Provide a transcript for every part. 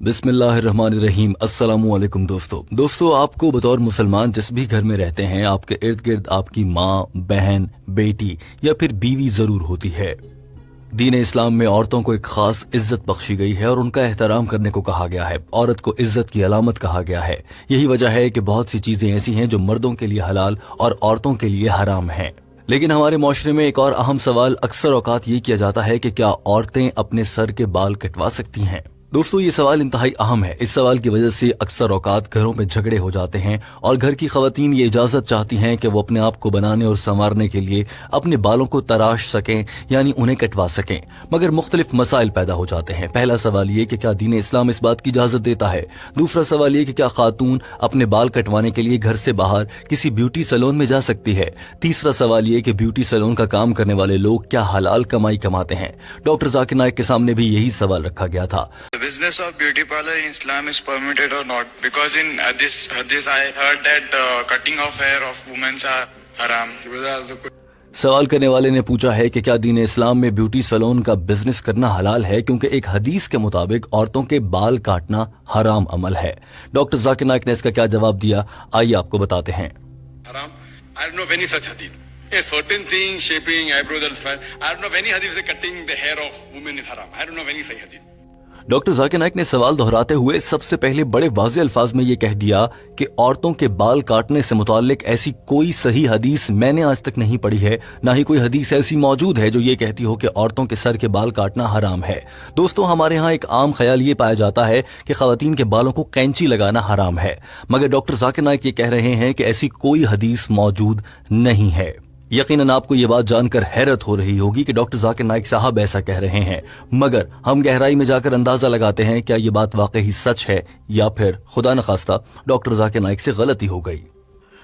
बिस्मिल्लाहिर्रहमानिर्रहीम। अस्सलामुअलैकुम दोस्तों आपको बतौर मुसलमान जिस भी घर में रहते हैं आपके इर्द गिर्द आपकी माँ, बहन, बेटी या फिर बीवी जरूर होती है। दीन इस्लाम में औरतों को एक खास इज्जत बख्शी गई है और उनका एहतराम करने को कहा गया है। औरत को इज्जत की अलामत कहा गया है। यही वजह है कि बहुत सी चीजें ऐसी हैं जो मर्दों के लिए हलाल और औरतों के लिए हराम हैं। लेकिन हमारे माशरे में एक और अहम सवाल अक्सर औकात ये किया जाता है कि क्या औरतें अपने सर के बाल कटवा सकती हैं। दोस्तों ये सवाल इंतहाई अहम है। इस सवाल की वजह से अक्सर औकात घरों में झगड़े हो जाते हैं और घर की खवातीन ये इजाजत चाहती हैं कि वो अपने आप को बनाने और संवारने के लिए अपने बालों को तराश सकें, यानी उन्हें कटवा सकें। मगर मुख्तलिफ मसाइल पैदा हो जाते हैं। पहला सवाल ये कि क्या दीन इस्लाम इस बात की इजाजत देता है। दूसरा सवाल ये कि क्या खातून अपने बाल कटवाने के लिए घर से बाहर किसी ब्यूटी सैलून में जा सकती है। तीसरा सवाल ये कि ब्यूटी सैलून का काम करने वाले लोग क्या हलाल कमाई कमाते हैं। डॉक्टर जाकिर नाइक के सामने भी यही सवाल रखा गया था। Business of beauty parlor in Islam is permitted or not? Because in hadith I heard that cutting of hair of women are haram. सवाल करने वाले ने पूछा है कि क्या दीन इस्लाम में ब्यूटी सैलून का बिजनेस करना हलाल है, क्योंकि एक हदीस के मुताबिक औरतों के बाल काटना हराम अमल है। डॉक्टर जाकिर नाइक ने इसका क्या जवाब दिया, आइए आपको बताते हैं। Haram? I don't know of any such hadith. A certain thing, shaping eyebrows, that's fine. I don't know of any hadith say cutting the hair of women is haram. I don't know of any such hadith. Doctor Zakir Naik ने सवाल दोहराते हुए सबसे पहले बड़े वाज़े अल्फाज में ये कह दिया कि औरतों के बाल काटने से मुताल्लिक ऐसी कोई सही हदीस मैंने आज तक नहीं पढ़ी है, ना ही कोई हदीस ऐसी मौजूद है जो ये कहती हो कि औरतों के सर के बाल काटना हराम है। दोस्तों हमारे यहाँ एक आम ख्याल ये पाया जाता है कि खवातीन के बालों को कैंची लगाना हराम है, मगर डॉक्टर जाकिर नाइक ये कह रहे हैं कि ऐसी कोई हदीस मौजूद नहीं है। यकीनन आपको ये बात जानकर हैरत हो रही होगी कि डॉक्टर जाकिर नाइक साहब ऐसा कह रहे हैं, मगर हम गहराई में जाकर अंदाजा लगाते हैं क्या ये बात वाकई सच है या फिर खुदा न खास्ता डॉक्टर जाकिर नाइक से गलती हो गई।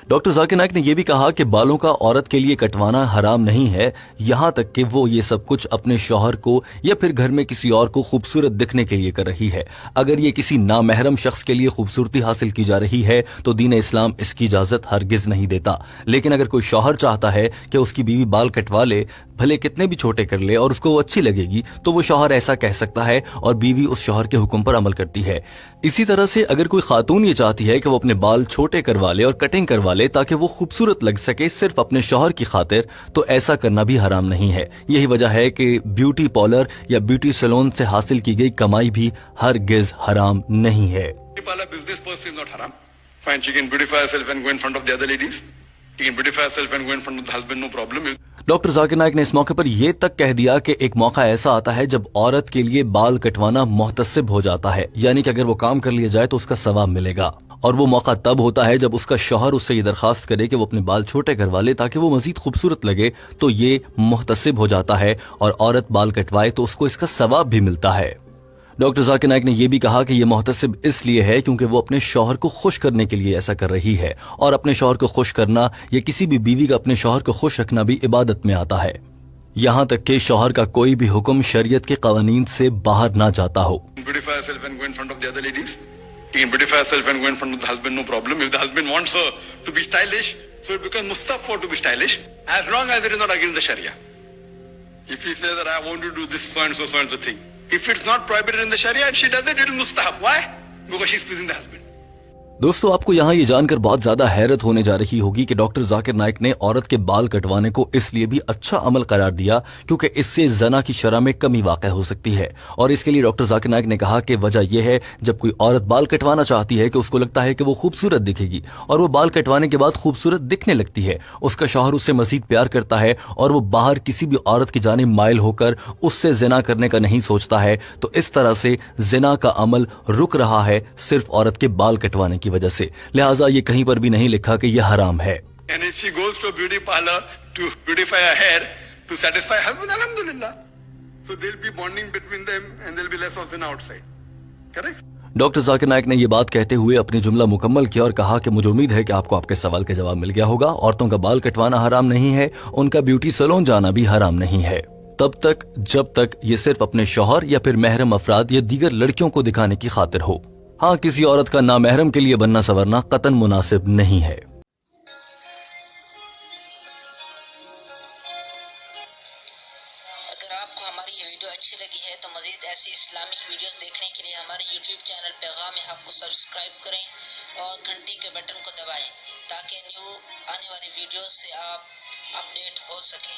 डॉक्टर जाकिर नाइक ने यह भी कहा कि बालों का औरत के लिए कटवाना हराम नहीं है, यहां तक कि वो ये सब कुछ अपने शौहर को या फिर घर में किसी और को खूबसूरत दिखने के लिए कर रही है। अगर ये किसी नामहरम शख्स के लिए खूबसूरती हासिल की जा रही है तो दीन इस्लाम इसकी इजाजत हरगिज नहीं देता। लेकिन अगर कोई शौहर चाहता है कि उसकी बीवी बाल कटवा ले, भले कितने भी छोटे कर ले, और उसको वो अच्छी लगेगी, तो वो शौहर ऐसा कह सकता है और बीवी उस शौहर के हुक्म पर अमल करती है। इसी तरह से अगर कोई खातून ये चाहती है कि वो अपने बाल छोटे करवा ले और कटिंग करवा ले ताकि वो खूबसूरत लग सके सिर्फ अपने शौहर की खातिर, तो ऐसा करना भी हराम नहीं है। यही वजह है कि ब्यूटी पार्लर या ब्यूटी सैलून से हासिल की गई कमाई भी हरगिज हराम नहीं है। Business person is not haram. Fine, she can beautify herself and go in front of the other ladies. She can beautify herself and go in front of the husband, no problem. Doctor Zakir Naik ने इस मौके पर यह तक कह दिया कि एक मौका ऐसा आता है जब औरत के लिए बाल कटवाना मुहतसिब हो जाता है, यानी कि अगर वो काम कर लिया जाए तो उसका सवाब मिलेगा। और वो मौका तब होता है जब उसका शौहर उससे ये दरखास्त करे कि वो अपने बाल छोटे करवा ले ताकि वो मजीद खूबसूरत लगे, तो ये मुहतसिब हो जाता है और औरत बाल कटवाए तो उसको इसका सवाब भी मिलता है। डॉक्टर जाकिर नाइक ने यह भी कहा कि यह मुहतसिब इसलिए है क्योंकि वो अपने शौहर को खुश करने के लिए ऐसा कर रही है, और अपने शौहर को खुश करना या किसी भी बीवी का अपने शौहर को खुश रखना भी इबादत में आता है, यहाँ तक कि शौहर का कोई भी हुक्म शरीयत के कवानीन से बाहर ना जाता हो। If it's not prohibited in the Sharia and she does it, it is mustahab. Why? Because she's pleasing the husband. दोस्तों आपको यहाँ ये जानकर बहुत ज्यादा हैरत होने जा रही होगी कि डॉक्टर जाकिर नाइक ने औरत के बाल कटवाने को इसलिए भी अच्छा अमल करार दिया क्योंकि इससे जना की शरह में कमी वाक़या हो सकती है। और इसके लिए डॉक्टर जाकिर नाइक ने कहा कि वजह यह है जब कोई औरत बाल कटवाना चाहती है कि उसको लगता है कि वो खूबसूरत दिखेगी, और वो बाल कटवाने के बाद खूबसूरत दिखने लगती है, उसका शौहर उससे मजीद प्यार करता है और वो बाहर किसी भी औरत की जानिब माइल होकर उससे जिना करने का नहीं सोचता है, तो इस तरह से जिना का अमल रुक रहा है सिर्फ औरत के बाल कटवाने की वजह से। लिहाजा ये कहीं पर भी नहीं लिखा कि यह हराम है। And if she goes to a beauty parlor to beautify her hair to satisfy her husband, alhamdulillah. So there'll be bonding between them and there'll be less of sin outside. Correct? Doctor Zakir Naik ने यह बात कहते हुए अपनी जुमला मुकम्मल किया और कहा कि मुझे उम्मीद है कि आपको आपके सवाल का जवाब मिल गया होगा। औरतों का बाल कटवाना हराम नहीं है, उनका ब्यूटी सैलून जाना भी हराम नहीं है, तब तक जब तक ये सिर्फ अपने शौहर या फिर महरम अफराद या दीगर लड़कियों को दिखाने की खातिर हो। हाँ, किसी औरत का नामहरम के लिए बनना संवरना कतन मुनासिब नहीं है। अगर आपको हमारी ये वीडियो अच्छी लगी है तो मजीद ऐसी इस्लामिक वीडियोस देखने के लिए हमारे ہمارے YouTube چینل پیغام حق کو سبسکرائب کریں اور گھنٹی کے بٹن کو دبائیں تاکہ نیو آنے والی ویڈیوز سے آپ اپڈیٹ ہو سکیں۔